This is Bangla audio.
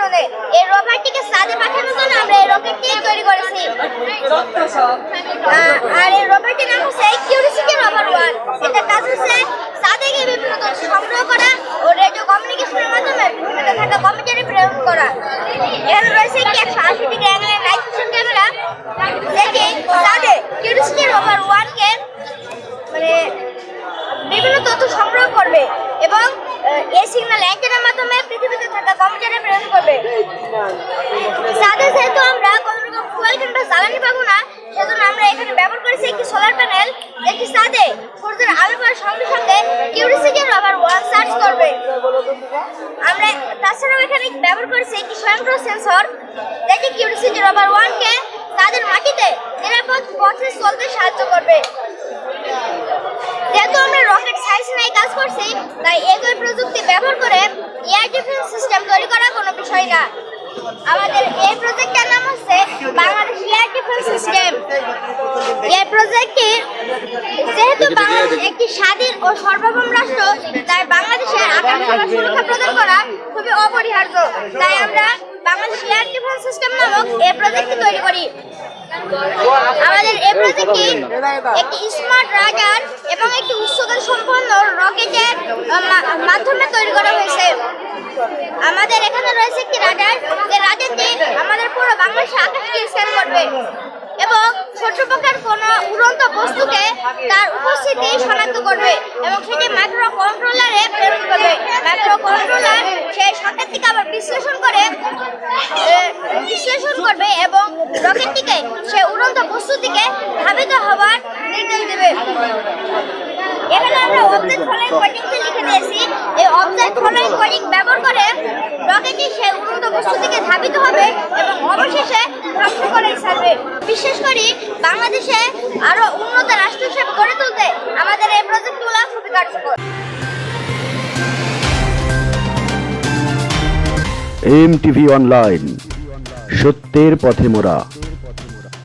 কারণে এই রোভারটিকে চাঁদে পাঠানোর জন্য আমরা এই রকেটটি তৈরি করেছি। আর এই রোভারটির নাম হচ্ছে কিউরিওসিটি রোভার 1। এটা কাজ হচ্ছে চাঁদে গিয়ে বিভিন্ন তথ্য সংগ্রহ করা ও রেডিও কমিউনিকেশনের মাধ্যমে পৃথিবীতে থাকা কম্পিউটারে প্রেরণ করা। এখানে রয়েছে একটি 180 ডিগ্রি অ্যাঙ্গেলের নাইট ভিশন ক্যামেরা, যেটি চাঁদে কিউরিওসিটি রোভার 1-কে বিভিন্ন তথ্য সংগ্রহ করবে এবং এই সিগন্যাল অ্যান্টেনার মাধ্যমে পৃথিবীতে থাকা কম্পিউটারে প্রেরণ করবে। চাঁদে যেহেতু আমরা কোনো রকম ফুয়েল কিংবা জ্বালানি পাবো না, সেজন্য আমরা এখানে ব্যবহার করেছি একটি সোলার প্যানেল, যেটি চাঁদে সূর্যের আলো পড়ার সঙ্গে সঙ্গে কিউরিওসিটি রোভার 1 সার্চ করবে। আমরা তাছাড়াও এখানে ব্যবহার করেছি একটি স্বয়ংক্রিয় সেন্সর, যেটি কিউরিওসিটি রোভার 1-কে চাঁদের মাটিতে নিরাপদ পথে চলতে সাহায্য করবে। যেহেতু আমরা রকেট সায়েন্স নিয়ে কাজ করছি, তাই একই প্রযুক্তি ব্যবহার করে এয়ার ডিফেন্স সিস্টেম তৈরি করা কোনো বিষয় না। আমাদের এই প্রজেক্টের নাম হচ্ছে বাংলাদেশ এয়ার ডিফেন্স সিস্টেম। এই প্রজেক্টটি যেহেতু বাংলাদেশ একটি স্বাধীন ও সার্বভৌম রাষ্ট্র, তাই বাংলাদেশের আকাশ সুরক্ষা প্রদান করা খুবই অপরিহার্য। তাই আমরা বাংলাদেশ এয়ার ডিফেন্স সিস্টেম নামক এই প্রজেক্টটি তৈরি করি। আমাদের এই প্রজেক্টটি একটি স্মার্ট রাডার এবং একটি উচ্চতা সম্পন্ন রকেটের মাধ্যমে তৈরি করা হয়েছে। আমাদের এখানে রয়েছে একটি রাডার, যে রাডারটি আমাদের পুরো বাংলাদেশের আকাশকে স্ক্যান করবে এবং শত্রুপক্ষের কোনো উড়ন্ত বস্তুকে তার উপস্থিতি শনাক্ত করবে এবং সেটি মাইক্রো কন্ট্রোলারে প্রেরণ করবে। মাইক্রো কন্ট্রোলার সেই সংকেতটিকে আবার বিশ্লেষণ করবে এবং রকেটটিকে সে উড়ন্ত বস্তুর দিকে ধাবিত হওয়ার নির্দেশ দেবে। এখানে আমরা অবজেক্ট ফলোইং কোডিংটি লিখে দিয়েছি। এই অবজেক্ট ফলোইং কোডিং ব্যবহার করে রকেটটি সেই উড়ন্ত বস্তুর দিকে ধাবিত হবে এবং অবশেষে ধ্বংস করে ছাড়বে। বিশেষ করে বাংলাদেশে আরো উন্নত রাষ্ট্র হিসেবে গড়ে তুলতে আমাদের এই প্রজেক্টগুলো খুবই কার্যকর। MTV অনলাইন, সত্যের পথে মোরা।